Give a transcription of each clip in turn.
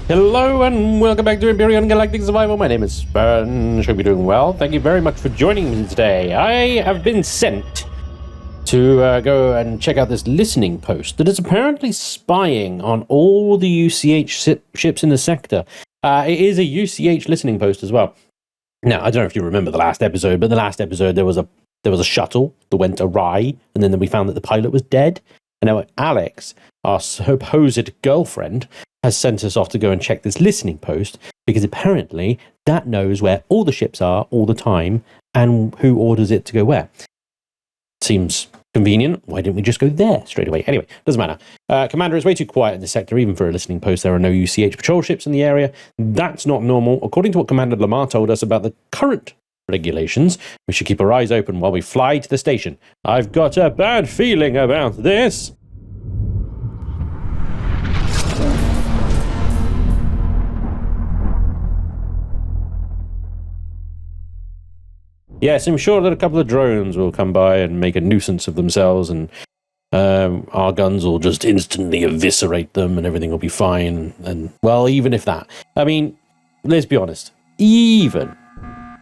Hello and welcome back to Empyrion Galactic Survival. My name is Spanj. Hope you're doing well. Thank you very much for joining me today. I have been sent to go and check out this listening post that is apparently spying on all the UCH ships in the sector. It is a UCH listening post as well. Now, I don't know if you remember the last episode, but the last episode there was a shuttle that went awry, and then we found that the pilot was dead. And now Alex, our supposed girlfriend, has sent us off to go and check this listening post because apparently that knows where all the ships are all the time and who orders it to go where. Seems convenient. Why didn't we just go there straight away? Anyway, doesn't matter. Commander, it's way too quiet in the sector, even for a listening post. There are no UCH patrol ships in the area. That's not normal. According to what Commander Lamar told us about the current regulations, we should keep our eyes open while we fly to the station. I've got a bad feeling about this. Yes, I'm sure that a couple of drones will come by and make a nuisance of themselves, and our guns will just instantly eviscerate them and everything will be fine. And, well, even if that. I mean, let's be honest. Even.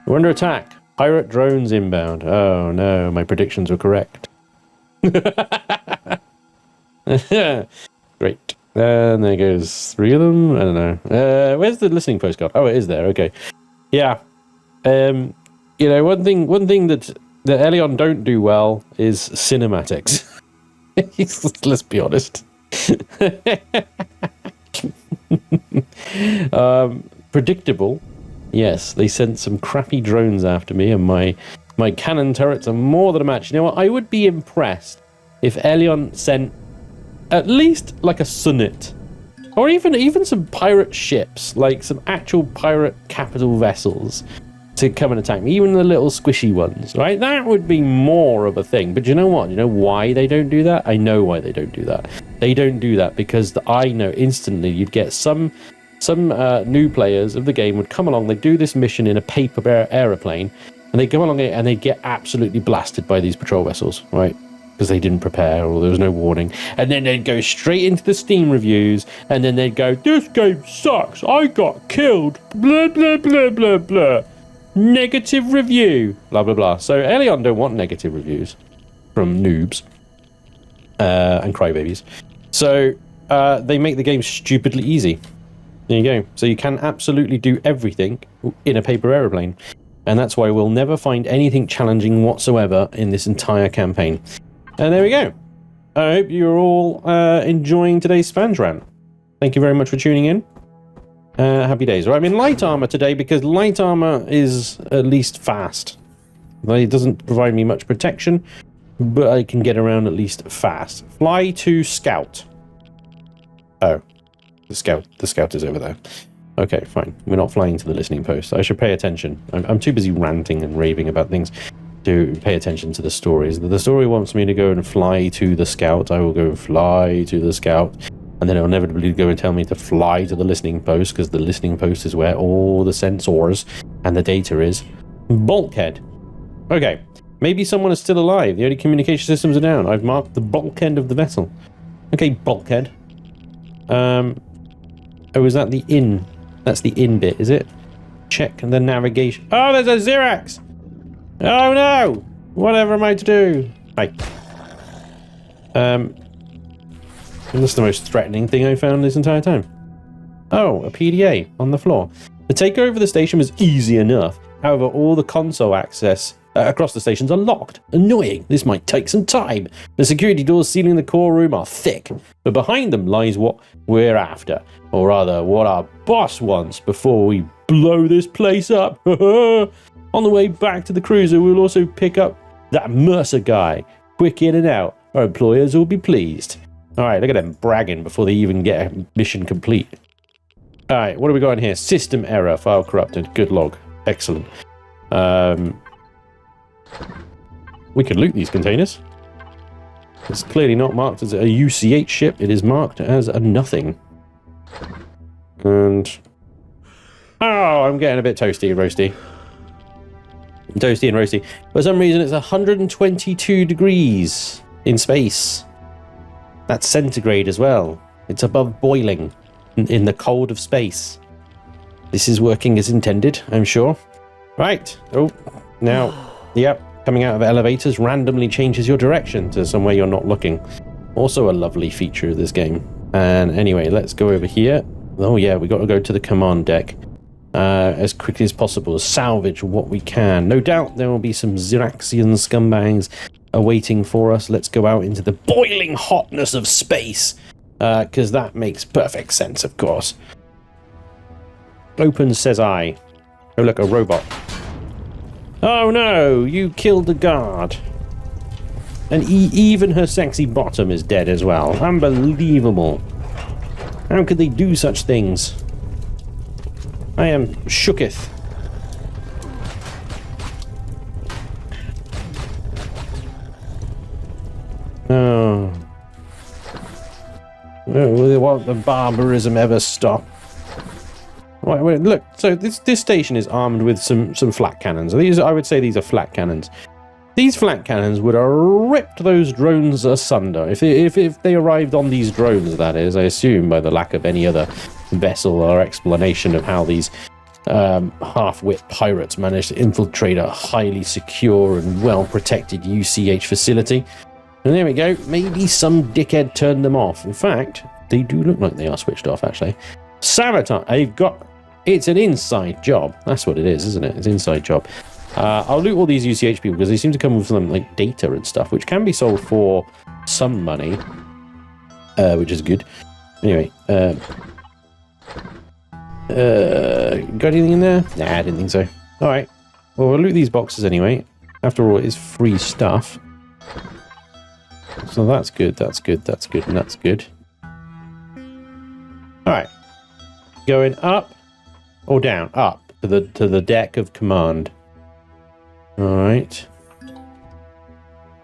We're under attack. Pirate drones inbound. Oh, no, my predictions were correct. Great. And there goes 3 of them. I don't know. Where's the listening post gone? Oh, it is there. Okay. Yeah. You know, one thing that Elion don't do well is cinematics. Let's be honest. Predictable. Yes, they sent some crappy drones after me, and my cannon turrets are more than a match. You know what? I would be impressed if Elion sent at least like a Senate, or even some pirate ships, like some actual pirate capital vessels, to come and attack me, even the little squishy ones, right? That would be more of a thing. But you know what? You know why they don't do that? I know why they don't do that. They don't do that because I know instantly you'd get some new players of the game would come along, they'd do this mission in a paper aeroplane, and they'd go along it and they'd get absolutely blasted by these patrol vessels, right? Because they didn't prepare or there was no warning. And then they'd go straight into the Steam reviews, and then they'd go, "This game sucks, I got killed, blah, blah, blah, blah, blah. Negative review, blah blah blah." So Elion don't want negative reviews from noobs and crybabies. So they make the game stupidly easy. There you go. So you can absolutely do everything in a paper aeroplane, and that's why we'll never find anything challenging whatsoever in this entire campaign. And there we go. I hope you're all enjoying today's Spanj rant. Thank you very much for tuning in. Happy days. Right, I'm in light armor today because light armor is at least fast. It doesn't provide me much protection, but I can get around at least fast. Fly to scout. Oh, the scout is over there. Okay, fine. We're not flying to the listening post. I should pay attention. I'm too busy ranting and raving about things to pay attention to the stories. The story wants me to go and fly to the scout. I will go fly to the scout. And then it'll inevitably go and tell me to fly to the listening post, because the listening post is where all the sensors and the data is. Bulkhead. Okay, maybe someone is still alive. The only communication systems are down. I've marked the bulkhead of the vessel. Okay, bulkhead. Oh, is that the inn? That's the inn bit, is it? Check the navigation. Oh, there's a Xerax! Oh no! Whatever am I to do? Hi. That's the most threatening thing I found this entire time. Oh, a PDA on the floor. The takeover of the station was easy enough. However, all the console access across the stations are locked. Annoying. This might take some time. The security doors sealing the core room are thick, but behind them lies what we're after. Or rather, what our boss wants before we blow this place up. On the way back to the cruiser, we'll also pick up that Mercer guy. Quick in and out. Our employers will be pleased. Alright, look at them bragging before they even get a mission complete. Alright, what do we got in here? System error, file corrupted. Good log. Excellent. We could loot these containers. It's clearly not marked as a UCH ship. It is marked as a nothing. And... oh, I'm getting a bit toasty and roasty. Toasty and roasty. For some reason, it's 122 degrees in space. That's centigrade as well. It's above boiling. in the cold of space. This is working as intended, I'm sure. Right. Oh, now, yep, coming out of elevators randomly changes your direction to somewhere you're not looking. Also a lovely feature of this game. And anyway, let's go over here. Oh yeah, we got to go to the command deck as quickly as possible. Salvage what we can. No doubt there will be some Xeraxian scumbags awaiting for us. Let's go out into the boiling hotness of space, because that makes perfect sense, of course. Open, says I. Oh look, a robot. Oh no, you killed the guard. And even her sexy bottom is dead as well. Unbelievable. How could they do such things? I am shooketh. Oh. Won't the barbarism ever stop? Wait, look, so this station is armed with some flat cannons. These, I would say these are flat cannons. These flat cannons would have ripped those drones asunder. If they arrived on these drones, that is, I assume, by the lack of any other vessel or explanation of how these half-wit pirates managed to infiltrate a highly secure and well-protected UCH facility. And there we go. Maybe some dickhead turned them off. In fact, they do look like they are switched off, actually. Sabotage. It's an inside job. That's what it is, isn't it? It's an inside job. I'll loot all these UCH people because they seem to come with some like data and stuff, which can be sold for some money, which is good. Anyway, got anything in there? Nah, I didn't think so. All right. Well, we'll loot these boxes anyway. After all, it is free stuff. So that's good. That's good. That's good. And that's good. All right. Going up or down? Up to the deck of command. Alright.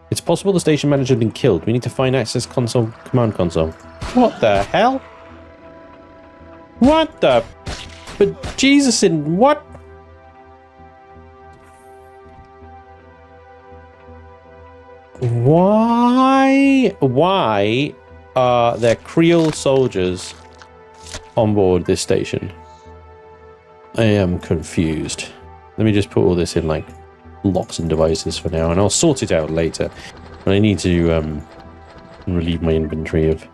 It's possible the station manager has been killed. We need to find access console, command console. What the hell? What the... But Jesus in what? Why are there Creole soldiers on board this station? I am confused. Let me just put all this in like locks and devices for now, and I'll sort it out later. But I need to relieve my inventory of...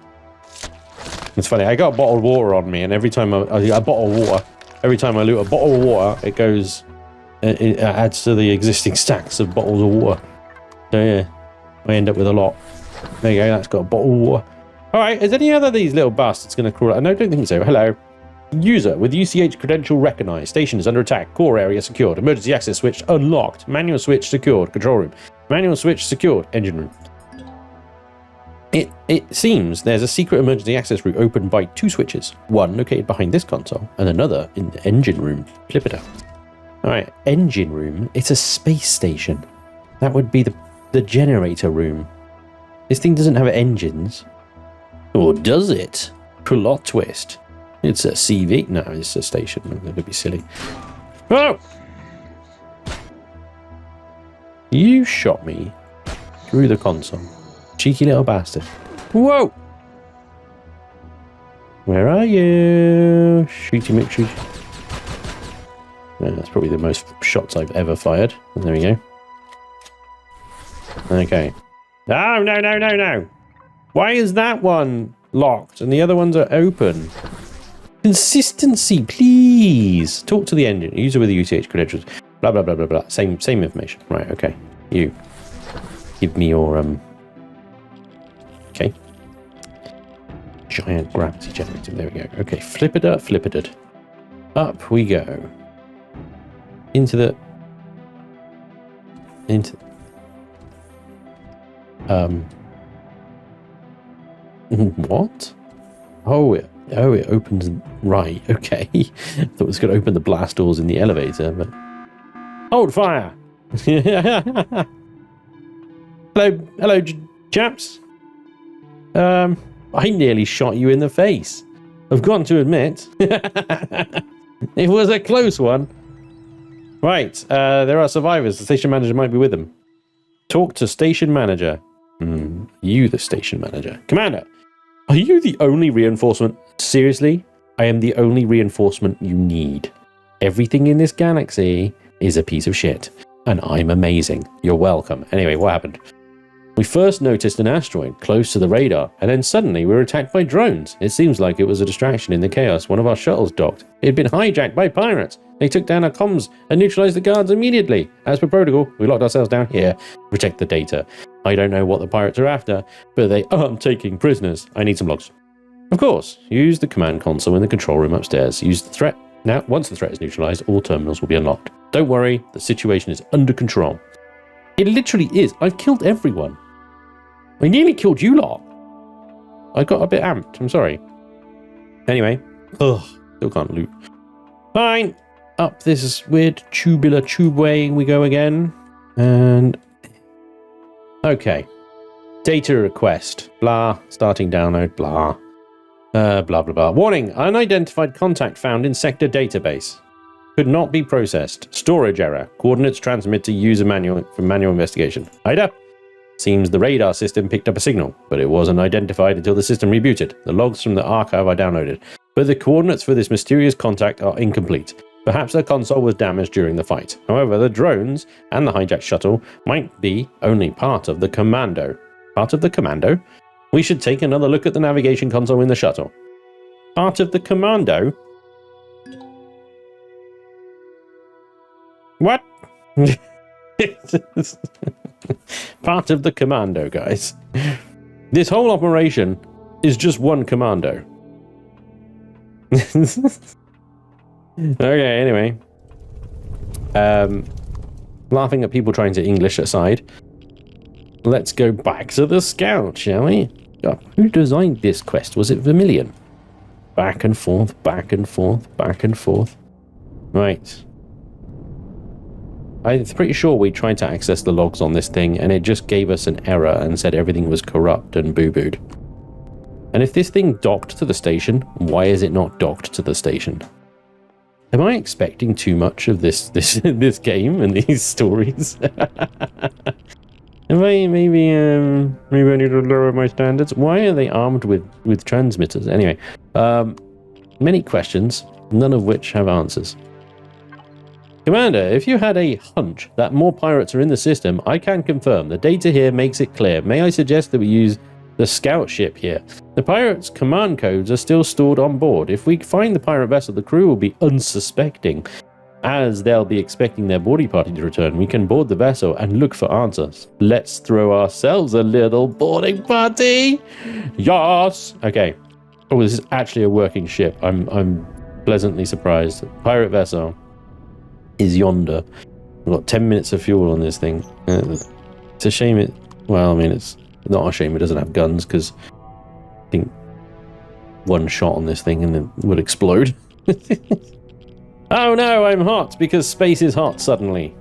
It's funny, I got a bottle of water on me, and every time a bottle of water, every time I loot a bottle of water, it goes, it adds to the existing stacks of bottles of water. So yeah, I end up with a lot. There you go, that's got a bottle of water. Alright, is any other of these little bastards going to crawl out? No, I don't think so. Hello. User with UCH credential recognized. Station is under attack. Core area secured. Emergency access switch unlocked. Manual switch secured. Control room. Manual switch secured. Engine room. It seems there's a secret emergency access route opened by 2 switches. One located behind this console and another in the engine room. Flip it up. Alright, engine room. It's a space station. That would be the generator room. This thing doesn't have engines. Or does it? Plot twist. It's a CV. No, it's a station. I'm going to be silly. Oh! You shot me through the console. Cheeky little bastard. Whoa! Where are you? Shooty McShoot. Yeah, that's probably the most shots I've ever fired. There we go. Okay. Oh, no. Why is that one locked and the other ones are open? Consistency, please. Talk to the engine. User with the UCH credentials. Blah, blah, blah, blah, blah. Same information. Right, okay. You. Give me your, Okay. Giant gravity generator. There we go. Okay, flip it. Up we go. What? Oh, it opens right. Okay. Thought it was going to open the blast doors in the elevator, but... Hold fire! Hello, chaps. I nearly shot you in the face. I've got to admit. It was a close one. Right, there are survivors. The station manager might be with them. Talk to station manager. You, the station manager. Commander, are you the only reinforcement? Seriously? I am the only reinforcement you need. Everything in this galaxy is a piece of shit. And I'm amazing. You're welcome. Anyway, what happened? We first noticed an asteroid close to the radar, and then suddenly we were attacked by drones. It seems like it was a distraction in the chaos. One of our shuttles docked. It had been hijacked by pirates. They took down our comms and neutralized the guards immediately. As per protocol, we locked ourselves down here to protect the data. I don't know what the pirates are after, but they aren't taking prisoners. I need some logs. Of course, use the command console in the control room upstairs. Use the threat. Now, once the threat is neutralized, all terminals will be unlocked. Don't worry, the situation is under control. It literally is. I've killed everyone. I nearly killed you lot. I got a bit amped. I'm sorry. Anyway. Ugh. Still can't loot. Fine. Up this weird tubular tubeway we go again. And... okay. Data request. Blah. Starting download. Blah. Blah, blah, blah. Warning. Unidentified contact found in sector database. Could not be processed. Storage error. Coordinates transmit to user manual for manual investigation. Ida. Seems the radar system picked up a signal, but it wasn't identified until the system rebooted. The logs from the archive are downloaded, but the coordinates for this mysterious contact are incomplete. Perhaps the console was damaged during the fight. However, the drones and the hijacked shuttle might be only part of the commando. Part of the commando? We should take another look at the navigation console in the shuttle. Part of the commando? What? Part of the commando, guys. This whole operation is just one commando. Okay, anyway. Laughing at people trying to English aside, let's go back to the scout, shall we? Oh, who designed this quest? Was it Vermilion? Back and forth, back and forth, back and forth. Right. I'm pretty sure we tried to access the logs on this thing and it just gave us an error and said everything was corrupt and boo-booed. And if this thing docked to the station, why is it not docked to the station? Am I expecting too much of this game and these stories? Maybe I need to lower my standards. Why are they armed with transmitters? Anyway, many questions, none of which have answers. Commander, if you had a hunch that more pirates are in the system, I can confirm. The data here makes it clear. May I suggest that we use the scout ship here? The pirates' command codes are still stored on board. If we find the pirate vessel, the crew will be unsuspecting, as they'll be expecting their boarding party to return. We can board the vessel and look for answers. Let's throw ourselves a little boarding party. Yes. Okay. Oh, this is actually a working ship. I'm pleasantly surprised. Pirate vessel is yonder. I've got 10 minutes of fuel on this thing. It's a shame it... well, I mean, it's not a shame it doesn't have guns, because I think one shot on this thing and it would explode. Oh no, I'm hot, because space is hot suddenly.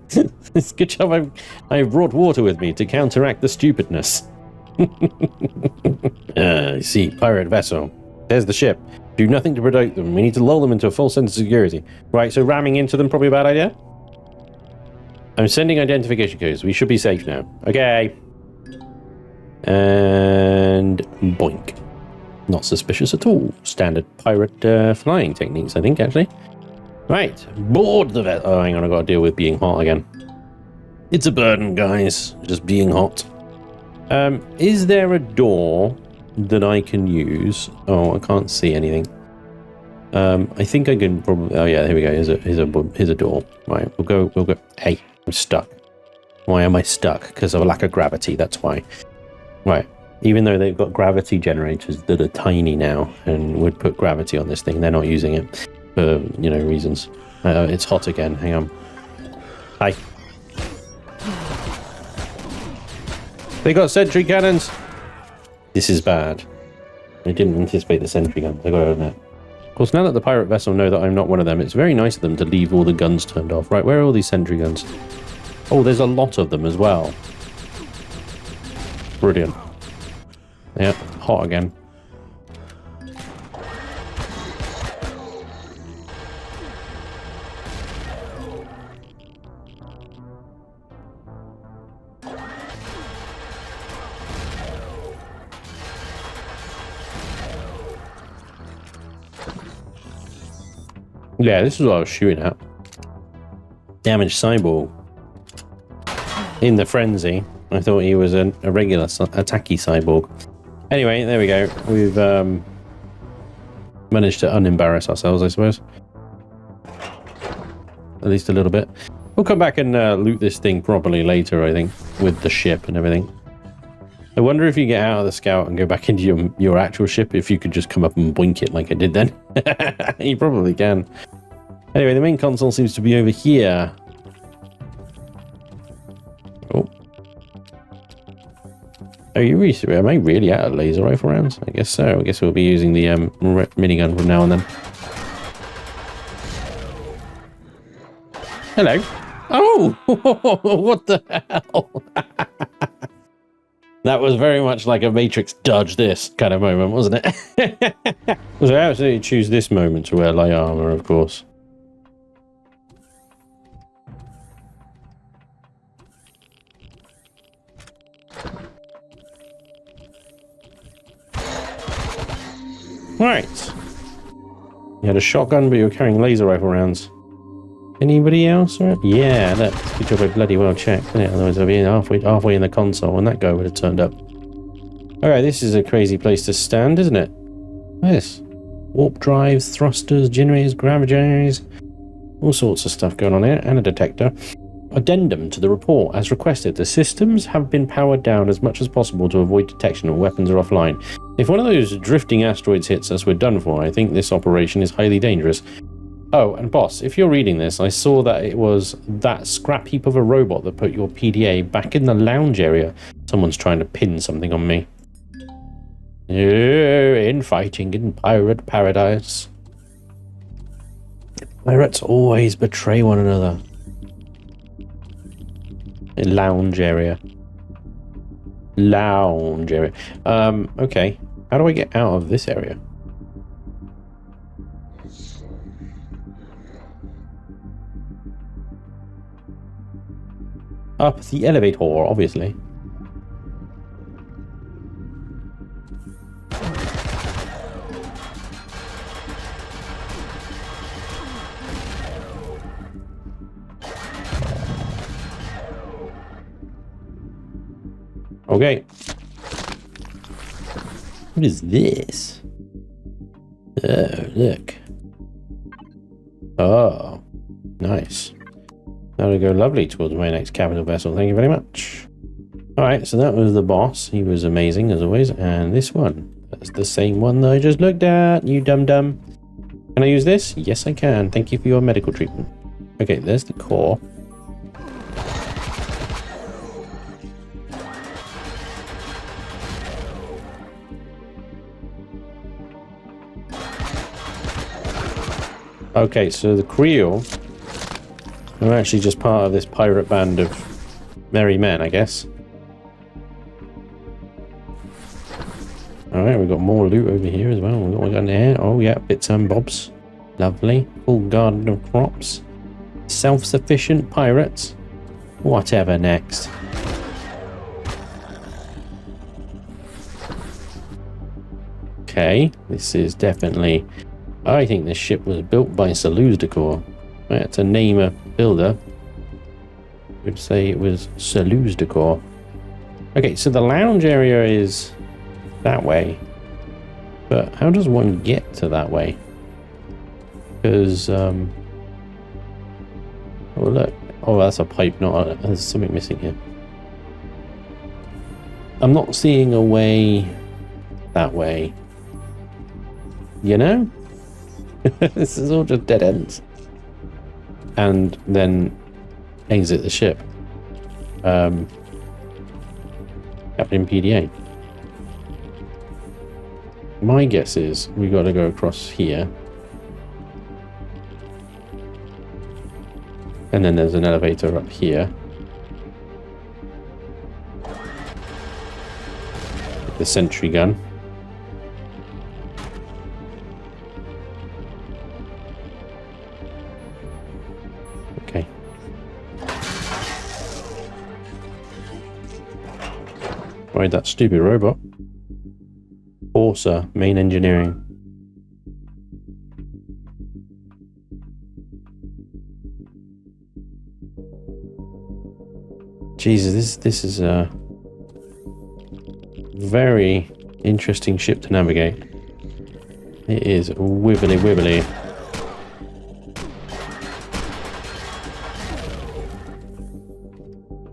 It's a good job I've brought water with me to counteract the stupidness. I see, pirate vessel. There's the ship. Do nothing to protect them. We need to lull them into a false sense of security. Right, so ramming into them, probably a bad idea? I'm sending identification codes. We should be safe now. Okay. And boink. Not suspicious at all. Standard pirate flying techniques, I think, actually. Right, board the vessel. Oh, hang on, I've got to deal with being hot again. It's a burden, guys. Just being hot. Is there a door that I can use? Oh, I can't see anything. I think I can probably... oh yeah, here we go. Here's a door. Right, we'll go. Hey, I'm stuck. Why am I stuck? Because of a lack of gravity, that's why. Right, even though they've got gravity generators that are tiny now and would put gravity on this thing, they're not using it for, reasons. It's hot again. Hang on. Hi. They got sentry cannons. This is bad. I didn't anticipate the sentry guns, I gotta admit. Of course, now that the pirate vessel know that I'm not one of them, it's very nice of them to leave all the guns turned off. Right, where are all these sentry guns? Oh, there's a lot of them as well. Brilliant. Yep, hot again. Yeah, this is what I was shooting at. Damaged cyborg. In the frenzy, I thought he was a regular attacky cyborg. Anyway, there we go. We've managed to unembarrass ourselves, I suppose. At least a little bit. We'll come back and loot this thing properly later, I think, with the ship and everything. I wonder if you get out of the scout and go back into your actual ship, if you could just come up and boink it like I did then. You probably can. Anyway, the main console seems to be over here. Oh. Are you really? Am I really out of laser rifle rounds? I guess so. I guess we'll be using the minigun from now and then. Hello. Oh! What the hell? That was very much like a Matrix dodge this kind of moment, wasn't it? So I absolutely choose this moment to wear light armor, of course. Right. You had a shotgun, but you were carrying laser rifle rounds. Anybody else? Yeah, look. Good job I bloody well checked, isn't it? Otherwise I'd be halfway in the console and that guy would have turned up. Alright, this is a crazy place to stand, isn't it? This. Warp drives, thrusters, generators, gravigenerators. All sorts of stuff going on here, and a detector. Addendum to the report. As requested, the systems have been powered down as much as possible to avoid detection when weapons are offline. If one of those drifting asteroids hits us, we're done for. I think this operation is highly dangerous. Oh, and boss, if you're reading this, I saw that it was that scrap heap of a robot that put your PDA back in the lounge area. Someone's trying to pin something on me. Infighting in pirate paradise. Pirates always betray one another. Lounge area. Lounge area. Okay. How do I get out of this area? Up the elevator, obviously. Okay. What is this? Oh, look. Oh, nice. That'll go lovely towards my next capital vessel. Thank you very much. Alright, so that was the boss. He was amazing, as always. And this one. That's the same one that I just looked at, you dum-dum. Can I use this? Yes, I can. Thank you for your medical treatment. Okay, there's the core. Okay, so the Creel are actually just part of this pirate band of merry men, I guess. Alright, we've got more loot over here as well. What we got in there? Oh yeah, bits and bobs. Lovely. Full garden of crops. Self-sufficient pirates. Whatever next. Okay, this is definitely... I think this ship was built by Seleucus. Right, to name a builder, I would say it was Seleucus. Okay, so the lounge area is that way. But how does one get to that way? Because, oh look. Oh, that's a pipe, not a... There's something missing here. I'm not seeing a way that way. You know? This is all just dead ends. And then exit the ship. Captain PDA. My guess is we got to go across here. And then there's an elevator up here. The sentry gun. Okay. Right, that stupid robot. Orsa, main engineering. Jesus, this is a very interesting ship to navigate. It is wibbly wibbly.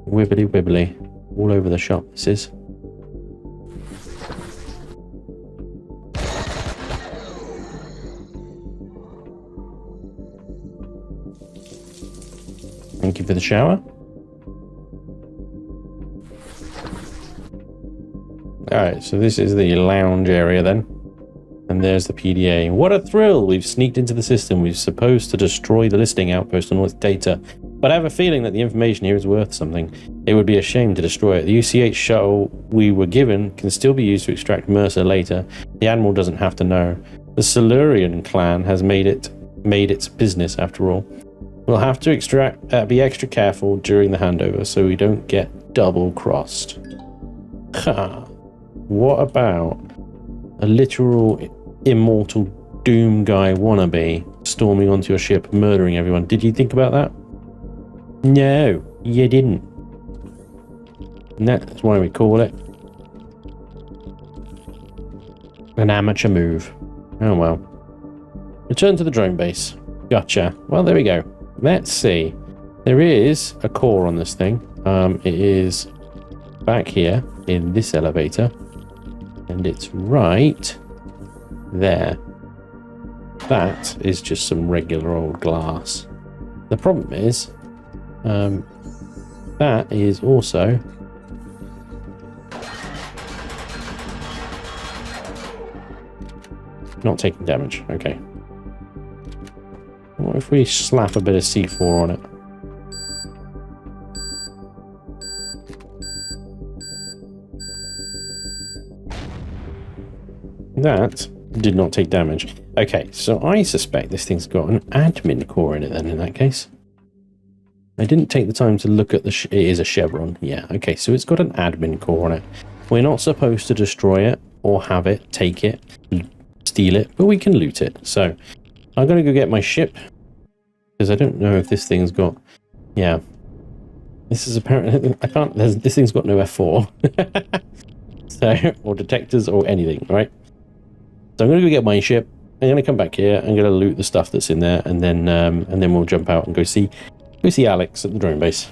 Wibbly wibbly. All over the shop, this is. Thank you for the shower. Alright, so this is the lounge area then. And there's the PDA. What a thrill! We've sneaked into the system. We're supposed to destroy the listening outpost and all its data. But I have a feeling that the information here is worth something. It would be a shame to destroy it. The UCH shuttle we were given can still be used to extract Mercer later. The Admiral doesn't have to know. The Silurian clan has made its business after all. We'll have to be extra careful during the handover so we don't get double-crossed. Ha! What about a literal immortal doom guy wannabe storming onto your ship, murdering everyone? Did you think about that? No, you didn't. And that's why we call it an amateur move. Oh well. Return to the drone base. Gotcha. Well, there we go. Let's see. There is a core on this thing. It is back here in this elevator. And it's right there. That is just some regular old glass. The problem is, that is also not taking damage. Okay. What if we slap a bit of C4 on it? That did not take damage. Okay, so I suspect this thing's got an admin core in it then, in that case. I didn't take the time to look at the... it is a Chevron. Yeah, okay, so it's got an admin core on it. We're not supposed to destroy it, or have it, take it, steal it, but we can loot it. So, I'm going to go get my ship, because I don't know if this thing's got... yeah. This is apparently... I can't... this thing's got no F4. So, or detectors or anything, right? So I'm going to go get my ship. I'm going to come back here. I'm going to loot the stuff that's in there, and then we'll jump out and go see Alex at the drone base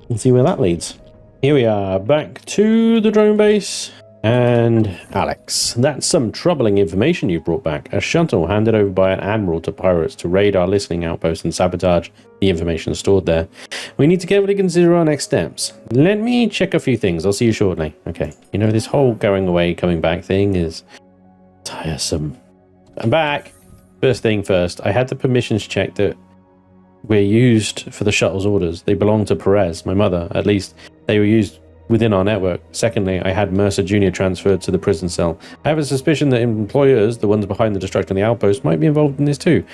and see where that leads. Here we are, back to the drone base, and Alex. That's some troubling information you brought back. A shuttle handed over by an admiral to pirates to raid our listening outpost and sabotage the information stored there. We need to carefully consider our next steps. Let me check a few things. I'll see you shortly. Okay. You know, this whole going away, coming back thing is tiresome. I'm back. First thing first, I had the permissions check that were used for the shuttle's orders. They belong to Perez, my mother. At least they were used within our network. Secondly, I had Mercer Jr. transferred to the prison cell. I have a suspicion that employers, the ones behind the destruction of the outpost, might be involved in this too.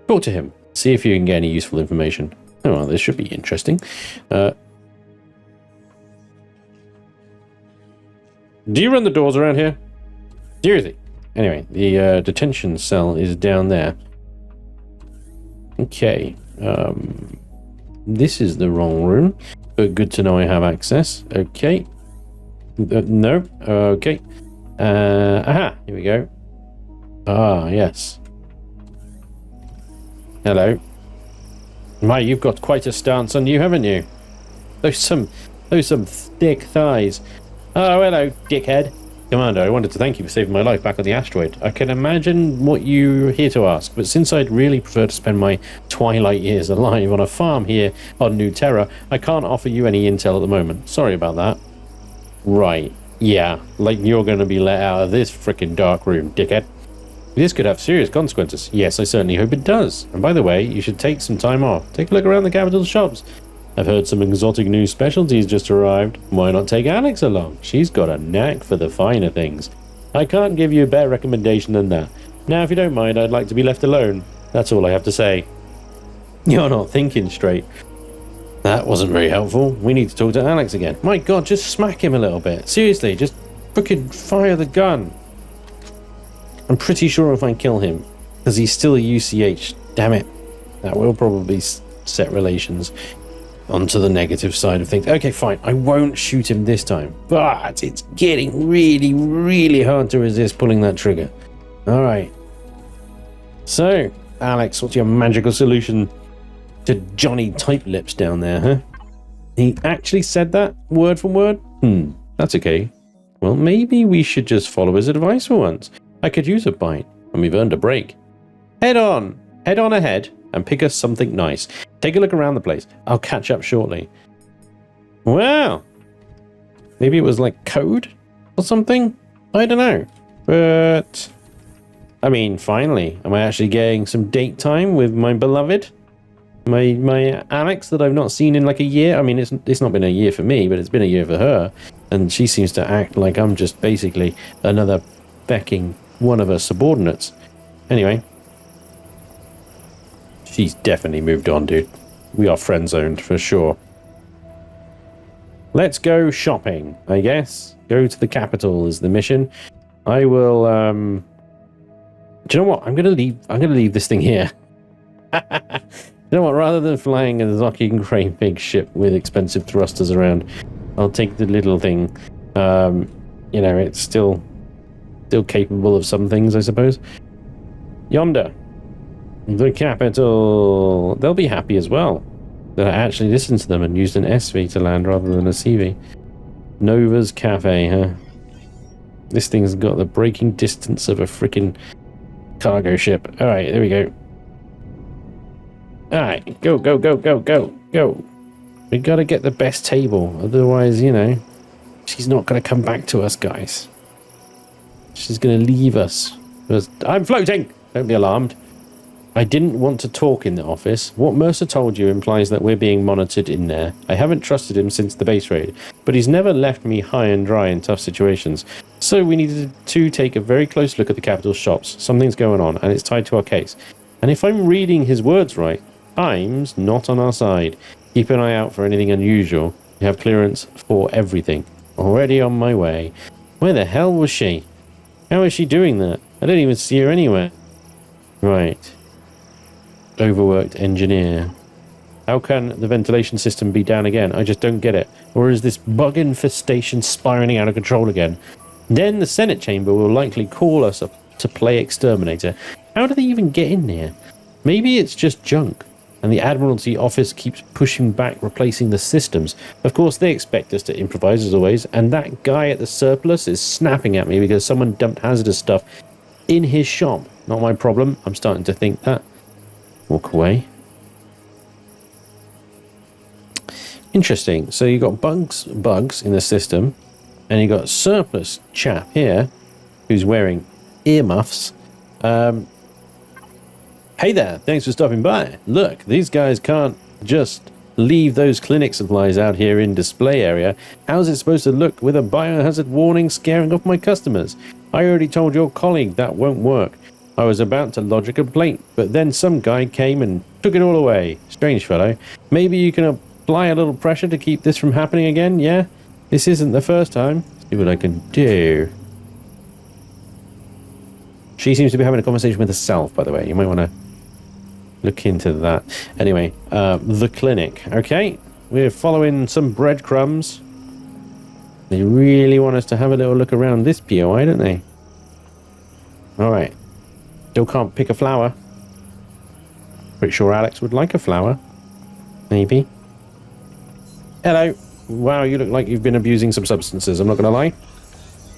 Talk to him. See if you can get any useful information. Oh, well, this should be interesting. Do you run the doors around here? Seriously? Anyway, the detention cell is down there. Okay. This is the wrong room, but good to know I have access. Okay. No. Okay. Aha. Here we go. Ah, yes. Hello. My, you've got quite a stance on you, haven't you? Those some thick thighs. Oh, hello, dickhead. Commander, I wanted to thank you for saving my life back on the asteroid. I can imagine what you're here to ask, but since I'd really prefer to spend my twilight years alive on a farm here on New Terra, I can't offer you any intel at the moment. Sorry about that. Right. Yeah, like you're going to be let out of this frickin' dark room, dickhead. This could have serious consequences. Yes, I certainly hope it does. And by the way, you should take some time off. Take a look around the capital shops. I've heard some exotic new specialties just arrived. Why not take Alex along? She's got a knack for the finer things. I can't give you a better recommendation than that. Now, if you don't mind, I'd like to be left alone. That's all I have to say. You're not thinking straight. That wasn't very helpful. We need to talk to Alex again. My God, just smack him a little bit. Seriously, just frickin' fire the gun. I'm pretty sure if I kill him, because he's still a UCH, damn it, that will probably set relations. onto the negative side of things. Okay, fine. I won't shoot him this time. But it's getting really, really hard to resist pulling that trigger. All right. So, Alex, what's your magical solution to Johnny Tight Lips down there, huh? He actually said that word for word? That's okay. Well, maybe we should just follow his advice for once. I could use a bite, and we've earned a break. Head on ahead, and pick us something nice. Take a look around the place. I'll catch up shortly. Well, maybe it was like code or something? I don't know. But, I mean, finally, am I actually getting some date time with my beloved? My Alex that I've not seen in like a year. I mean, it's not been a year for me, but it's been a year for her. And she seems to act like I'm just basically another becking one of her subordinates. Anyway. She's definitely moved on, dude. We are friend-zoned for sure. Let's go shopping, I guess. Go to the capital is the mission. I will, do you know what? I'm gonna leave this thing here. You know what? Rather than flying a Zocking crane big ship with expensive thrusters around, I'll take the little thing. You know, it's still capable of some things, I suppose. Yonder. The capital. They'll be happy as well that I actually listened to them and used an SV to land rather than a CV. Nova's Cafe, huh? This thing's got the braking distance of a freaking cargo ship. Alright, there we go. Alright, go. We gotta get the best table, otherwise, you know, she's not gonna come back to us, guys. She's gonna leave us. I'm floating! Don't be alarmed. I didn't want to talk in the office. What Mercer told you implies that we're being monitored in there. I haven't trusted him since the base raid, but he's never left me high and dry in tough situations. So we needed to take a very close look at the capital shops. Something's going on, and it's tied to our case. And if I'm reading his words right, time's not on our side. Keep an eye out for anything unusual. We have clearance for everything. Already on my way. Where the hell was she? How is she doing that? I don't even see her anywhere. Right. Overworked engineer. How can the ventilation system be down again? I just don't get it. Or is this bug infestation spiraling out of control again? Then the Senate chamber will likely call us up to play exterminator. How do they even get in there? Maybe it's just junk, and the Admiralty office keeps pushing back, replacing the systems. Of course, they expect us to improvise as always, and that guy at the surplus is snapping at me because someone dumped hazardous stuff in his shop. Not my problem. I'm starting to think that. Walk away. Interesting. So you got bugs in the system, and you got surplus chap here who's wearing earmuffs. Hey there, thanks for stopping by. Look, these guys can't just leave those clinic supplies out here in display area. How's it supposed to look with a biohazard warning scaring off my customers? I already told your colleague that won't work. I was about to lodge a complaint, but then some guy came and took it all away. Strange fellow. Maybe you can apply a little pressure to keep this from happening again, yeah? This isn't the first time. See what I can do. She seems to be having a conversation with herself, by the way. You might want to look into that. Anyway, the clinic. Okay, we're following some breadcrumbs. They really want us to have a little look around this POI, don't they? Alright. Still can't pick a flower. Pretty sure Alex would like a flower. Maybe. Hello. Wow, you look like you've been abusing some substances, I'm not going to lie.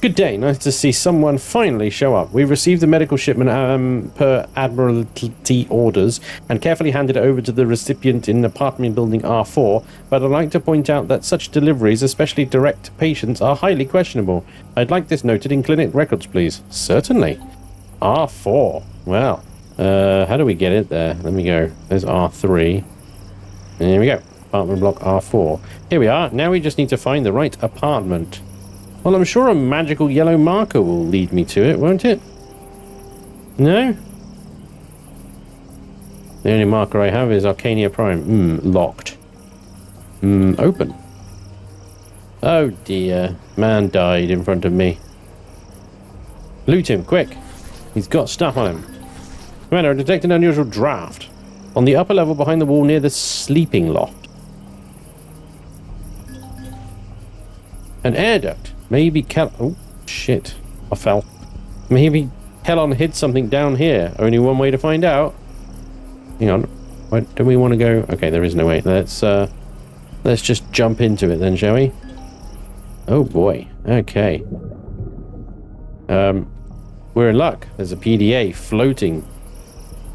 Good day. Nice to see someone finally show up. We've received the medical shipment per Admiralty orders and carefully handed it over to the recipient in apartment building R4, but I'd like to point out that such deliveries, especially direct to patients, are highly questionable. I'd like this noted in clinic records, please. Certainly. R4. Well, how do we get it there? Let me go. There's R3. And here we go. Apartment block R4. Here we are. Now we just need to find the right apartment. Well, I'm sure a magical yellow marker will lead me to it, won't it? No? The only marker I have is Arcania Prime. Locked. Open. Oh dear. Man died in front of me. Loot him, quick. He's got stuff on him. Commander, I detect an unusual draft. On the upper level behind the wall near the sleeping loft. An air duct. Maybe oh, shit. I fell. Maybe Kelon hid something down here. Only one way to find out. Hang on. Why do we want to go? Okay, there is no way. Let's just jump into it then, shall we? Oh boy. Okay. We're in luck. There's a PDA floating.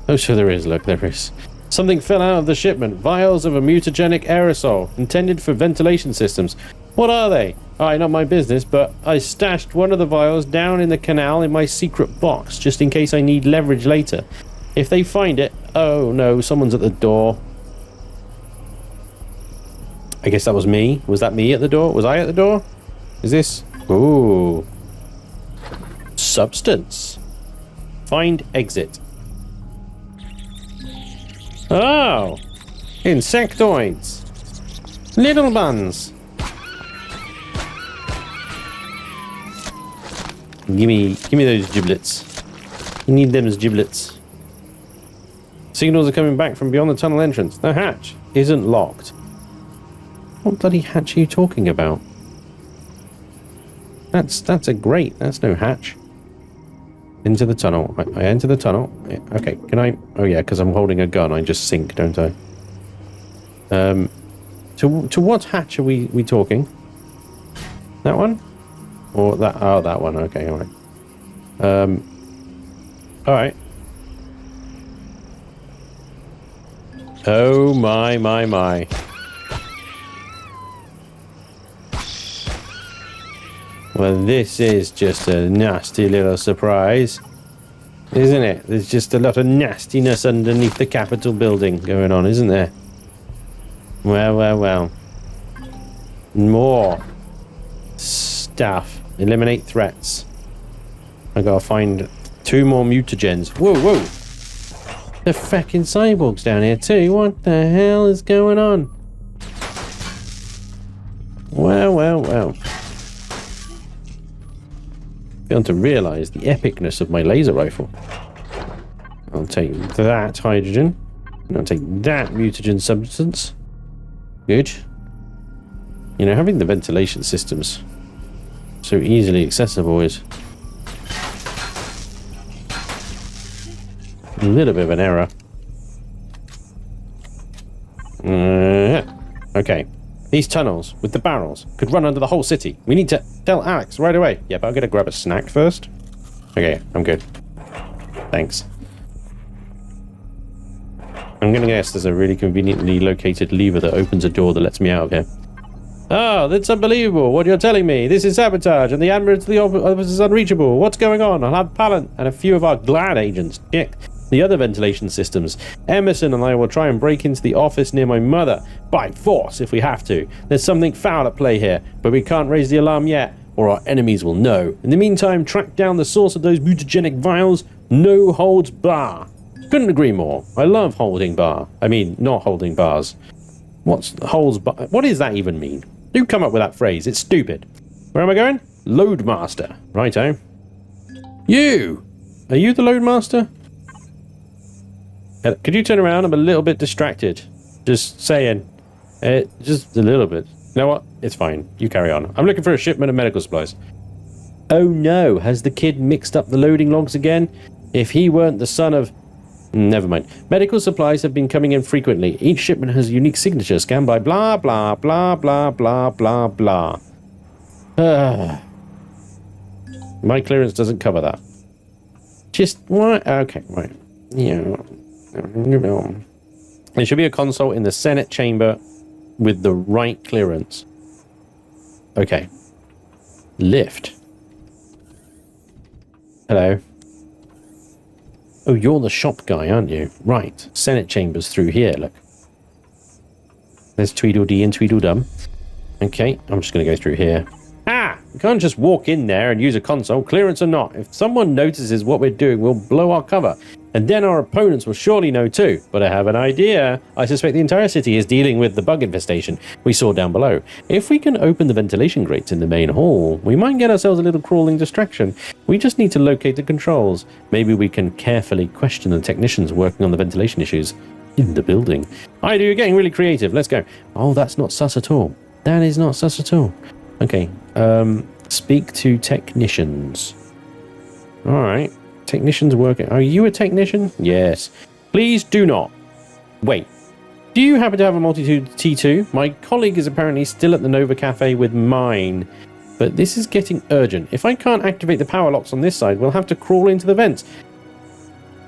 Oh, sure there is. Look, there is. Something fell out of the shipment. Vials of a mutagenic aerosol intended for ventilation systems. What are they? Alright, not my business, but I stashed one of the vials down in the canal in my secret box, just in case I need leverage later. If they find it... Oh no, someone's at the door. I guess that was me. Was that me at the door? Was I at the door? Is this... Ooh. Substance. Find exit. Oh! Insectoids. Little buns. Give me those giblets. You need them as giblets. Signals are coming back from beyond the tunnel entrance. The hatch isn't locked. What bloody hatch are you talking about? That's a grate. That's no hatch. Into the tunnel. I enter the tunnel. Okay, can I... Oh yeah, because I'm holding a gun. I just sink, don't I? To what hatch are we talking? That one? Or that... Oh, that one. Okay, alright. Alright. Oh my. Well, this is just a nasty little surprise, isn't it? There's just a lot of nastiness underneath the Capitol building going on, isn't there? Well. More stuff. Eliminate threats. I gotta find 2 more mutagens. Whoa. The fucking cyborgs down here too. What the hell is going on? Well. Failed to realize the epicness of my laser rifle. I'll take that hydrogen. And I'll take that mutagen substance. Good. You know, having the ventilation systems so easily accessible is a little bit of an error. Okay. These tunnels with the barrels could run under the whole city. We need to tell Alex right away. Yeah, but I'm going to grab a snack first. Okay, I'm good. Thanks. I'm going to guess there's a really conveniently located lever that opens a door that lets me out of here. Oh, that's unbelievable what you're telling me. This is sabotage and the admiral to the office is unreachable. What's going on? I'll have Pallant and a few of our GLAD agents check the other ventilation systems. Emerson and I will try and break into the office near my mother by force if we have to. There's something foul at play here, but we can't raise the alarm yet or our enemies will know. In the meantime, track down the source of those mutagenic vials. No holds bar. Couldn't agree more. I love holding bar. I mean, not holding bars. What's holds bar? What does that even mean? Who come up with that phrase? It's stupid. Where am I going? Loadmaster. Righto. You! Are you the Loadmaster? Could you turn around? I'm a little bit distracted. Just saying. Just a little bit. You know what? It's fine. You carry on. I'm looking for a shipment of medical supplies. Oh no, has the kid mixed up the loading logs again? If he weren't the son of... Never mind. Medical supplies have been coming in frequently. Each shipment has a unique signature scanned by blah, blah, blah, blah, blah, blah, blah. My clearance doesn't cover that. Just what? Okay, right. Yeah. There should be a console in the Senate chamber with the right clearance. Okay. Lift. Hello. Oh, you're the shop guy, aren't you? Right. Senate chambers through here, look. There's Tweedledee and Tweedledum. Okay, I'm just going to go through here. Ah! We can't just walk in there and use a console, clearance or not. If someone notices what we're doing, we'll blow our cover. And then our opponents will surely know too. But I have an idea. I suspect the entire city is dealing with the bug infestation we saw down below. If we can open the ventilation grates in the main hall, we might get ourselves a little crawling distraction. We just need to locate the controls. Maybe we can carefully question the technicians working on the ventilation issues in the building. You're getting really creative. Let's go. Oh, that's not sus at all. That is not sus at all. Okay, Speak to technicians. All right. Technicians working. Are you a technician? Yes. Please do not. Wait. Do you happen to have a multitude T2? My colleague is apparently still at the Nova Cafe with mine. But this is getting urgent. If I can't activate the power locks on this side, we'll have to crawl into the vents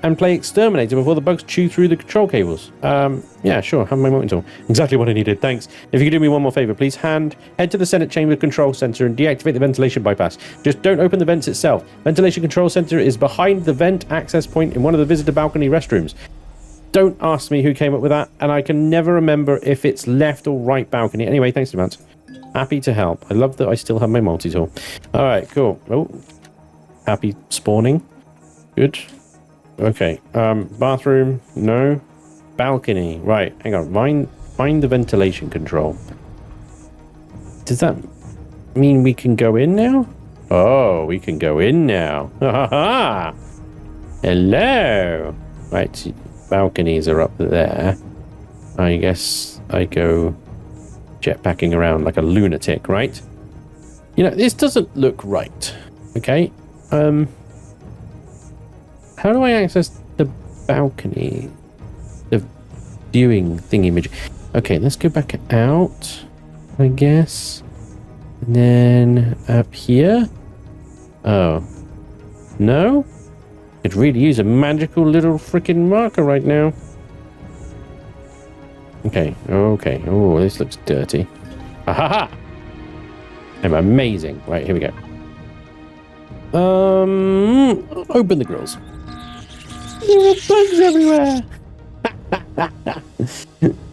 and play Exterminator before the bugs chew through the control cables. Yeah, sure. Have my monitor. Exactly what I needed. Thanks. If you could do me one more favor, please head to the Senate Chamber Control Center and deactivate the ventilation bypass. Just don't open the vents itself. Ventilation Control Center is behind the vent access point in one of the visitor balcony restrooms. Don't ask me who came up with that, and I can never remember if it's left or right balcony. Anyway, thanks in advance. Happy to help. I love that I still have my multi-tool. All right, cool. Oh, happy spawning. Good. Okay. Bathroom. No. Balcony. Right. Hang on. Find the ventilation control. Does that mean we can go in now? Oh, we can go in now. Ha ha ha. Hello. Right. Balconies are up there. I guess I go jetpacking around like a lunatic, right? You know, this doesn't look right. Okay. How do I access the balcony? The viewing thingy-majig. Okay, let's go back out, I guess. And then up here. Oh. No? Could really use a magical little freaking marker right now. Okay, okay. Oh, this looks dirty. Ha! I'm amazing. Right, here we go. Open the grills. There are bugs everywhere.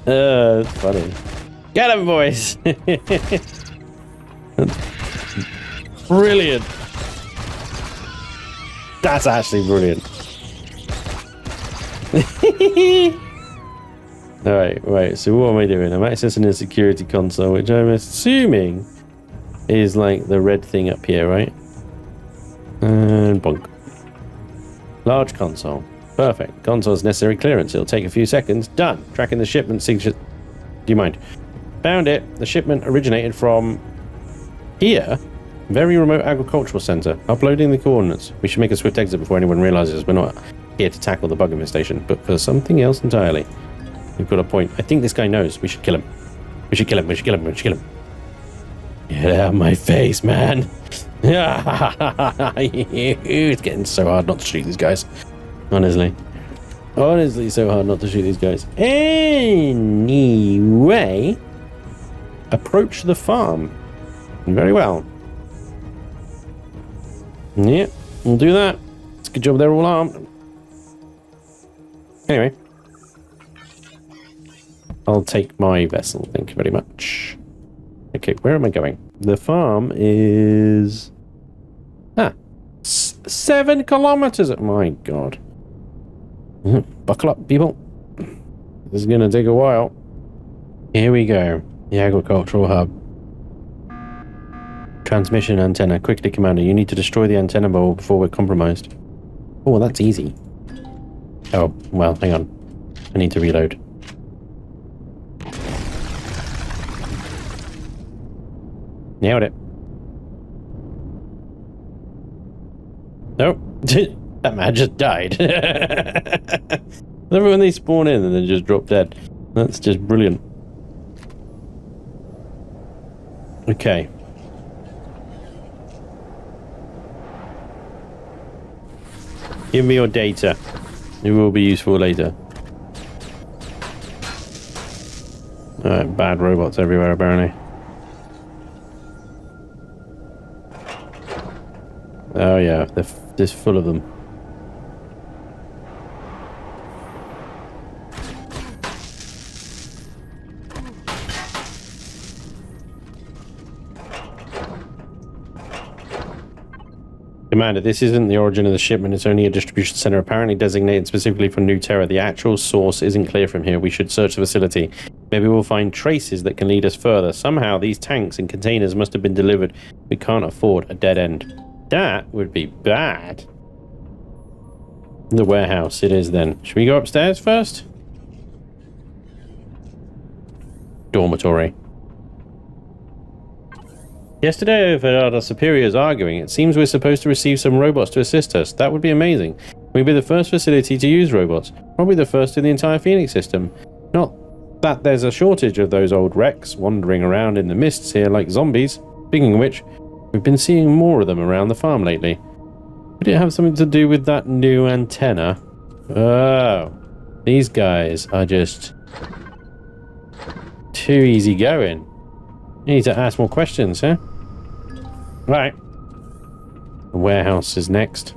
It's funny. Get them, boys. Brilliant. That's actually brilliant. Alright, right, so what am I doing? I'm accessing the security console, which I'm assuming is like the red thing up here, right? And bonk. Large console. Perfect. Console's necessary clearance. It'll take a few seconds. Done. Tracking the shipment signature. Do you mind? Found it. The shipment originated from here. Very remote agricultural center. Uploading the coordinates. We should make a swift exit before anyone realizes we're not here to tackle the bug infestation, but for something else entirely. You've got a point. I think this guy knows. We should kill him. We should kill him. We should kill him. We should kill him. Get out of my face, man. It's getting so hard not to shoot these guys. Honestly, so hard not to shoot these guys. Anyway, approach the farm. Very well. Yeah, we'll do that. It's a good job they're all armed. Anyway, I'll take my vessel. Thank you very much. Okay, where am I going? The farm is 7 kilometers. My God. Buckle up, people. This is going to take a while. Here we go. The agricultural hub. Transmission antenna. Quickly, Commander. You need to destroy the antenna bowl before we're compromised. Oh, well, that's easy. Oh, well, hang on. I need to reload. Nailed it. Nope. That man just died. Remember when they spawn in and then just drop dead? That's just brilliant. Okay. Give me your data. It will be useful later. Alright, bad robots everywhere apparently. Oh yeah, they're just full of them. Commander, this isn't the origin of the shipment. It's only a distribution center apparently designated specifically for New Terra. The actual source isn't clear from here. We should search the facility. Maybe we'll find traces that can lead us further. Somehow these tanks and containers must have been delivered. We can't afford a dead end. That would be bad. The warehouse it is then. Should we go upstairs first? Yesterday I overheard our superiors arguing. It seems we're supposed to receive some robots to assist us. That would be amazing. We'd be the first facility to use robots. Probably the first in the entire Phoenix system. Not that there's a shortage of those old wrecks wandering around in the mists here like zombies. Speaking of which, we've been seeing more of them around the farm lately. Would it have something to do with that new antenna? Oh, these guys are just too easy going. You need to ask more questions, huh? Right. The warehouse is next.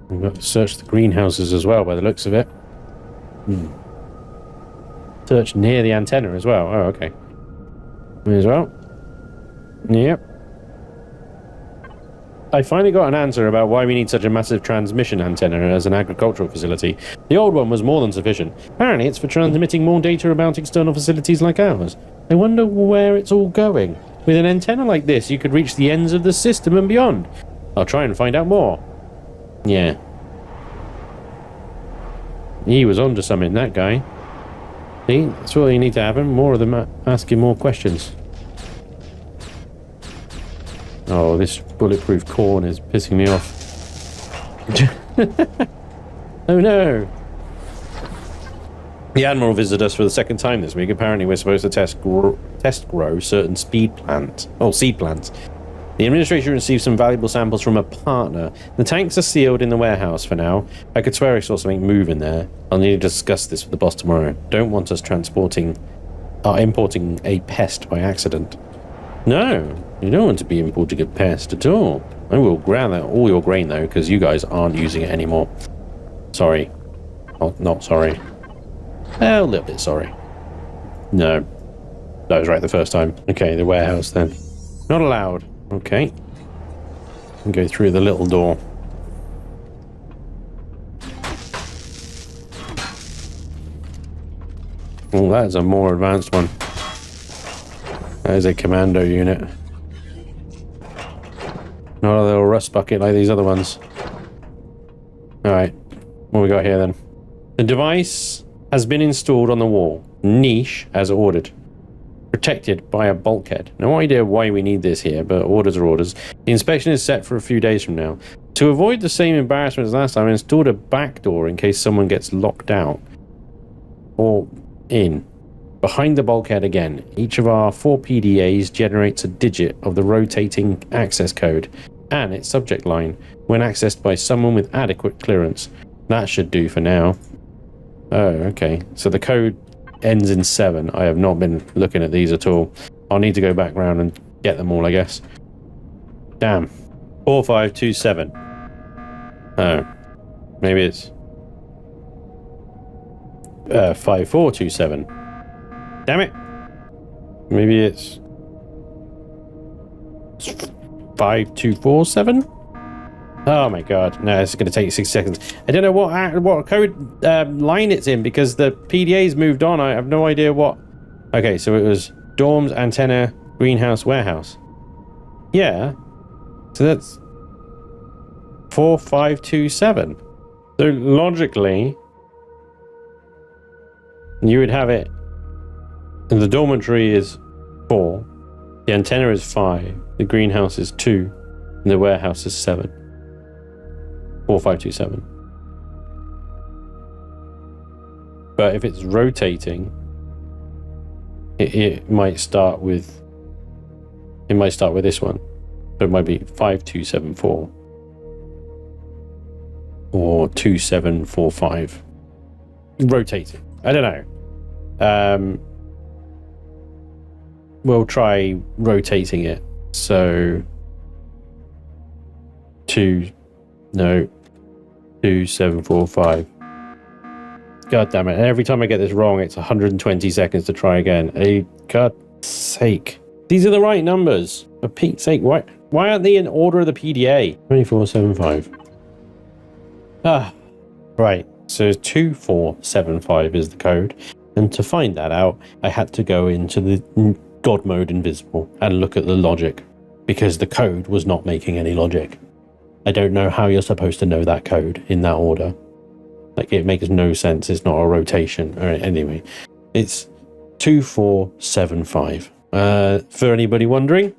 We've got to search the greenhouses as well, by the looks of it. Search near the antenna as well. Oh, okay. Me as well. Yep. I finally got an answer about why we need such a massive transmission antenna as an agricultural facility. The old one was more than sufficient. Apparently it's for transmitting more data about external facilities like ours. I wonder where it's all going. With an antenna like this, you could reach the ends of the system and beyond. I'll try and find out more. Yeah. He was onto something, that guy. See, that's what you need to happen. More of them asking more questions. Oh, this bulletproof corn is pissing me off. Oh no! The Admiral visited us for the second time this week. Apparently we're supposed to test grow certain seed plants. The administration received some valuable samples from a partner. The tanks are sealed in the warehouse for now. I could swear I saw something move in there. I'll need to discuss this with the boss tomorrow. Don't want us importing a pest by accident. No, you don't want to be importing a pest at all. I will grab all your grain though, because you guys aren't using it anymore. Sorry. Oh, not sorry. A little bit sorry. No. That was right the first time. Okay, the warehouse then. Not allowed. Okay. And go through the little door. Oh, that is a more advanced one. That is a commando unit. Not a little rust bucket like these other ones. Alright. What we got here then? The device has been installed on the wall. Niche as ordered. Protected by a bulkhead. No idea why we need this here, but orders are orders. The inspection is set for a few days from now. To avoid the same embarrassment as last time, I installed a back door in case someone gets locked out. Or in. Behind the bulkhead again. Each of our 4 PDAs generates a digit of the rotating access code and its subject line when accessed by someone with adequate clearance. That should do for now. Oh, okay. So the code ends in 7. I have not been looking at these at all. I'll need to go back round and get them all, I guess. Damn. 4527. Oh. Maybe it's 5427. Damn it. Maybe it's 5247? Oh my god. No, it's going to take 6 seconds. I don't know what code line it's in because the PDA's moved on. I have no idea what. Okay, so it was dorms, antenna, greenhouse, warehouse. Yeah. So that's 4527. So logically, you would have it. And the dormitory is 4. The antenna is 5. The greenhouse is 2. And the warehouse is 7. 4527. But if it's rotating, it might start with this one. So it might be 5274 or 2745. Rotating. I don't know. We'll try rotating it. So 2745. God damn it. Every time I get this wrong, it's 120 seconds to try again. God's sake. These are the right numbers. For Pete's sake, why aren't they in order of the PDA? 2475. Right. So 2475 is the code. And to find that out, I had to go into the God mode invisible and look at the logic. Because the code was not making any logic. I don't know how you're supposed to know that code in that order. Like, it makes no sense. It's not a rotation. All right, anyway, it's 2475. For anybody wondering,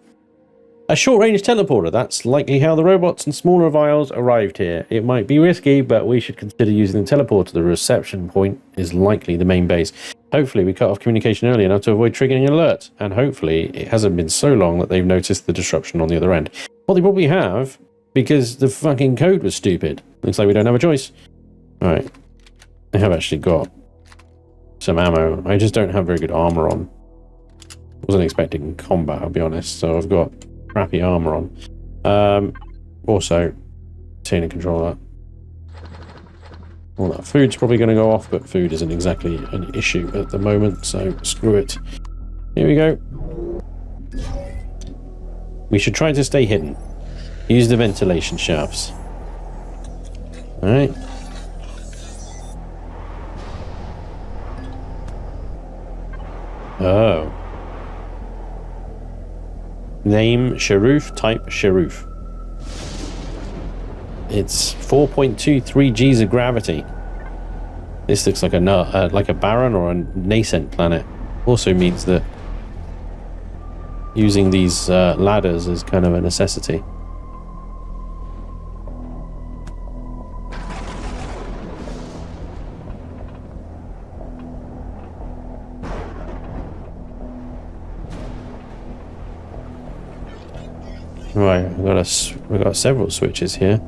A short-range teleporter. That's likely how the robots and smaller vials arrived here. It might be risky, but we should consider using the teleporter. The reception point is likely the main base. Hopefully, we cut off communication early enough to avoid triggering an alert. And hopefully, it hasn't been so long that they've noticed the disruption on the other end. Well, they probably have, because the fucking code was stupid. Looks like we don't have a choice. Alright. I have actually got some ammo. I just don't have very good armor on. Wasn't expecting combat, I'll be honest. So I've got crappy armor on. Also, turning controller. Well, that food's probably going to go off, but food isn't exactly an issue at the moment, so screw it. Here we go. We should try to stay hidden. Use the ventilation shafts. Alright. Oh. Name Sharoof, type Sharoof. It's 4.23 Gs of gravity. This looks like a barren or a nascent planet. Also means that using these ladders is kind of a necessity. Right, we've got several switches here.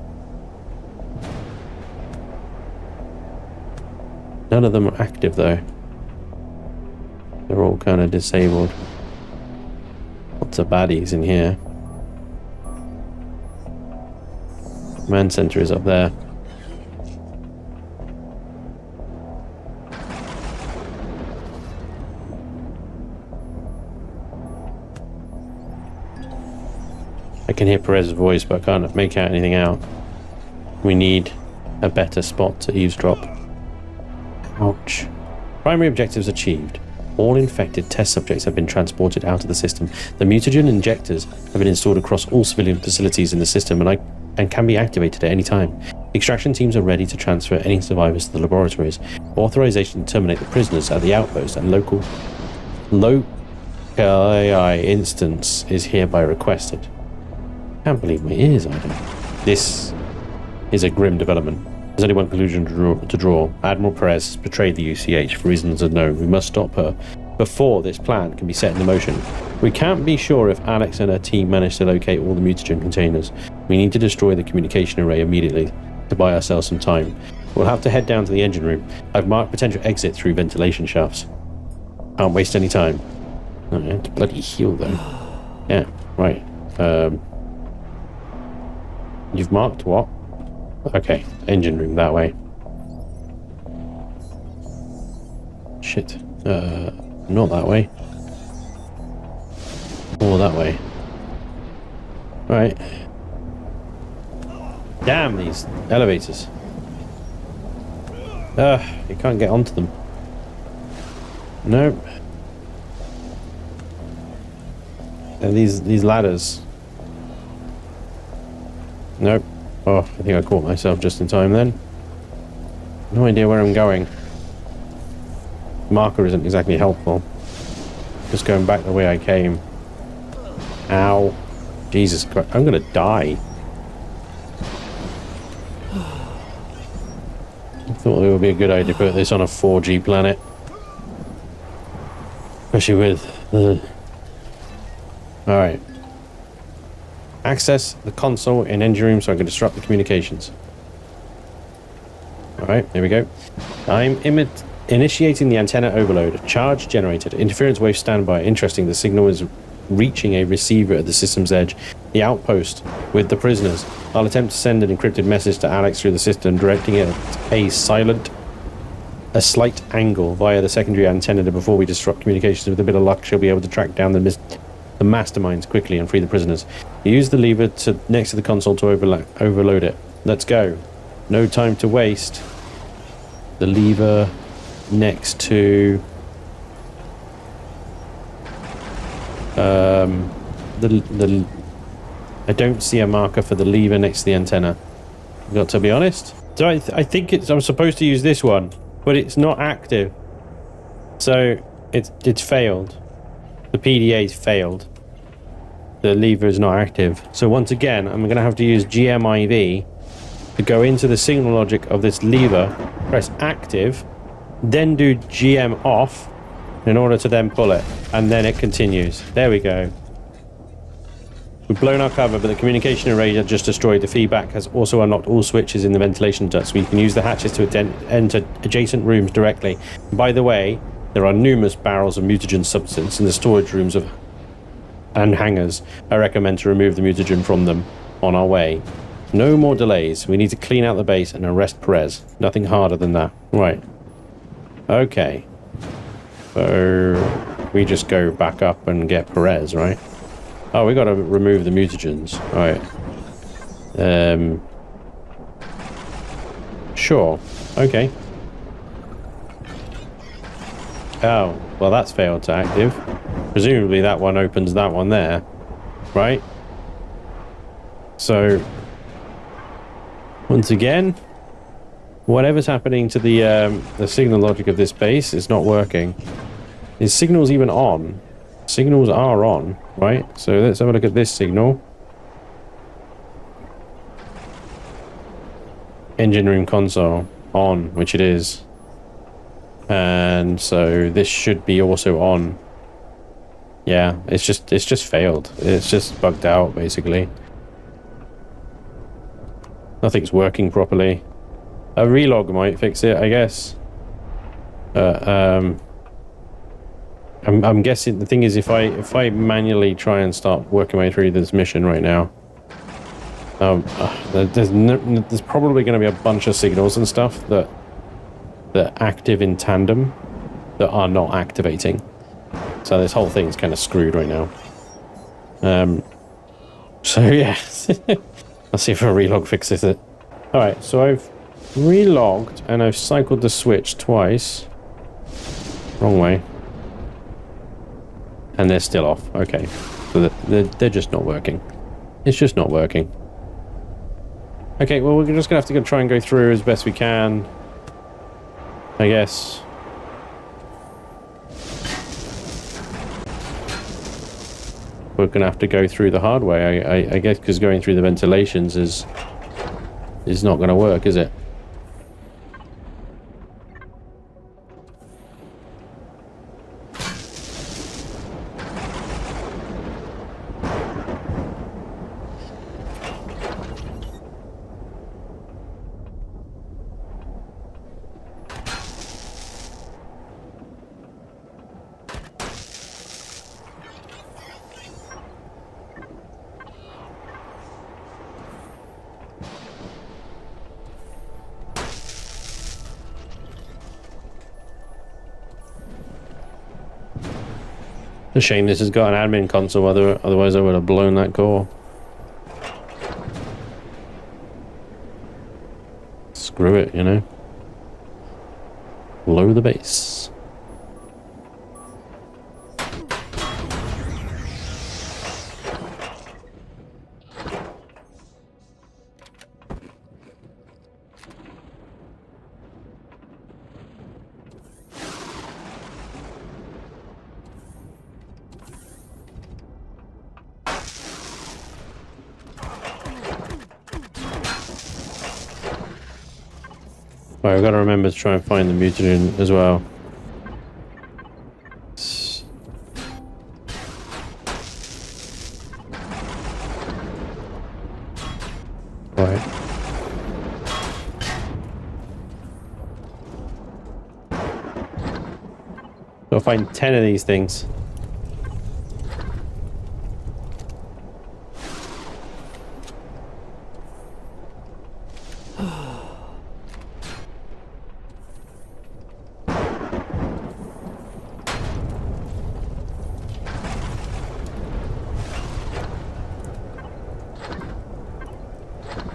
None of them are active though. They're all kind of disabled. Lots of baddies in here. Command center is up there. I can hear Perez's voice, but I can't make out anything out. We need a better spot to eavesdrop. Ouch. Primary objectives achieved. All infected test subjects have been transported out of the system. The mutagen injectors have been installed across all civilian facilities in the system and can be activated at any time. Extraction teams are ready to transfer any survivors to the laboratories. Authorization to terminate the prisoners at the outpost and local AI instance is hereby requested. Can't believe my ears, I don't. This is a grim development. There's only one conclusion to draw. Admiral Perez has betrayed the UCH for reasons unknown. We must stop her before this plan can be set into motion. We can't be sure if Alex and her team managed to locate all the mutagen containers. We need to destroy the communication array immediately to buy ourselves some time. We'll have to head down to the engine room. I've marked potential exit through ventilation shafts. Can't waste any time. Oh, I have to bloody heal though. Yeah, right. You've marked what? Okay, engine room that way. Shit. Not that way. Or that way. Right. Damn these elevators. You can't get onto them. Nope. And these ladders. Nope. Oh, I think I caught myself just in time then. No idea where I'm going. Marker isn't exactly helpful. Just going back the way I came. Ow. Jesus Christ. I'm gonna die. I thought it would be a good idea to put this on a 4G planet. Especially with the... Alright. Access the console in engine room so I can disrupt the communications. Alright, there we go. I'm initiating the antenna overload. Charge generated. Interference wave standby. Interesting, the signal is reaching a receiver at the system's edge. The outpost with the prisoners. I'll attempt to send an encrypted message to Alex through the system, directing it at a slight angle via the secondary antenna before we disrupt communications. With a bit of luck, she'll be able to track down the masterminds quickly and free the prisoners. Use the lever next to the console to overload it. Let's go. No time to waste. The lever next to I don't see a marker for the lever next to the antenna. I've got to be honest. So I think I'm supposed to use this one, but it's not active. So it's failed. The PDA's failed. the lever is not active. So once again, I'm going to have to use GMIV to go into the signal logic of this lever, press active, then do GM off in order to then pull it, and then it continues. There we go. We've blown our cover, but the communication array had just destroyed. The feedback has also unlocked all switches in the ventilation ducts, so we can use the hatches to enter adjacent rooms directly. By the way, there are numerous barrels of mutagen substance in the storage rooms and hangars. I recommend to remove the mutagen from them on our way. No more delays. We need to clean out the base and arrest Perez. Nothing harder than that. Right. Okay. So we just go back up and get Perez, right? Oh, we got to remove the mutagens. All right. Sure. Okay. Oh, well, that's failed to active. Presumably that one opens that one there, right? So, once again, whatever's happening to the signal logic of this base is not working. Is signals even on? Signals are on, right? So let's have a look at this signal. Engine room console on, which it is. And so this should be also on. Yeah, it's just failed. It's just bugged out, basically. Nothing's working properly. A relog might fix it, I guess. I'm guessing the thing is if I manually try and start working my way through this mission right now, there's probably going to be a bunch of signals and stuff that are active in tandem that are not activating. So this whole thing's kind of screwed right now. So yeah, let's see if a relog fixes it. All right, so I've relogged and I've cycled the switch twice. Wrong way. And they're still off. Okay. So they're just not working. It's just not working. Okay, well, we're just going to have to try and go through as best we can, I guess. We're going to have to go through the hard way, I guess, because going through the ventilations is not going to work, is it? A shame this has got an admin console, otherwise I would have blown that core. Screw it, you know. Blow the base. Right, I've got to remember to try and find the mutagen as well. Right. Gotta find 10 of these things.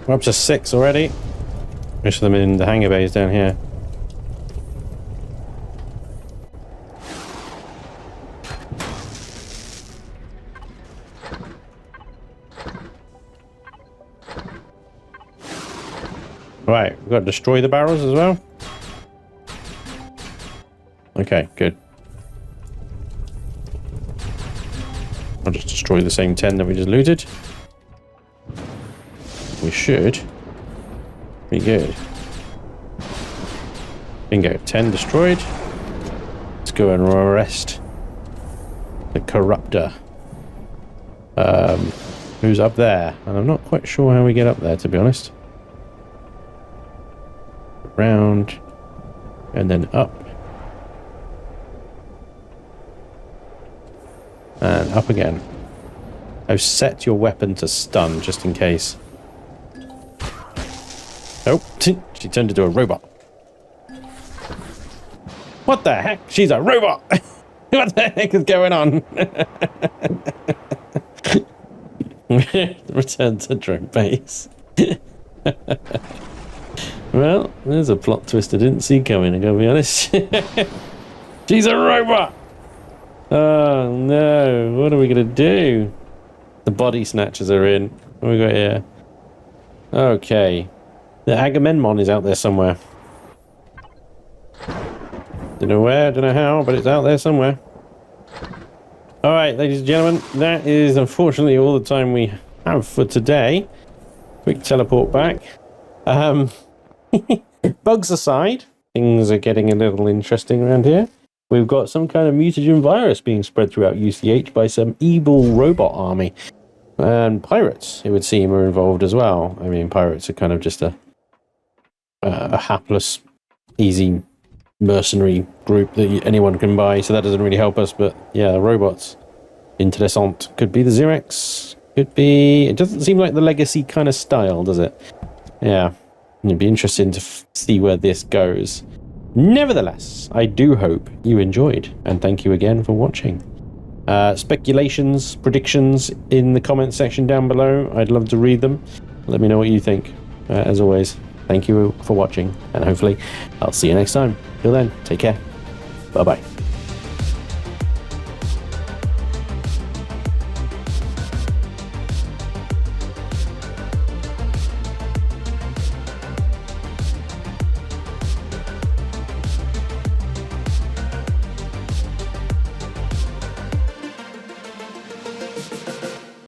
We're up to 6 already. Most of them in the hangar bays down here. Right, we've got to destroy the barrels as well. Okay, good. I'll just destroy the same 10 that we just looted. We should be good. Bingo, 10 destroyed. Let's go and arrest the corruptor. Who's up there? And I'm not quite sure how we get up there, to be honest. Round and then up and up again. I've set your weapon to stun just in case. Oh, she turned into a robot. What the heck? She's a robot. What the heck is going on? Return to drone base. Well, there's a plot twist I didn't see coming, I gotta be honest. She's a robot! Oh no, what are we gonna do? The body snatchers are in. What have we got here? Okay. The Agamemnon is out there somewhere. Don't know where, don't know how, but it's out there somewhere. Alright, ladies and gentlemen, that is unfortunately all the time we have for today. Quick teleport back. Bugs aside, things are getting a little interesting around here. We've got some kind of mutagen virus being spread throughout UCH by some evil robot army. And pirates, it would seem, are involved as well. I mean, pirates are kind of just a hapless, easy mercenary group that anyone can buy, so that doesn't really help us. But yeah, the robots. Interessant. Could be the Xerex. Could be... It doesn't seem like the Legacy kind of style, does it? Yeah. It'd be interesting to see where this goes. Nevertheless, I do hope you enjoyed, and thank you again for watching. Speculations, predictions in the comment section down below. I'd love to read them. Let me know what you think. As always, thank you for watching, and hopefully I'll see you next time. Till then, take care. Bye-bye.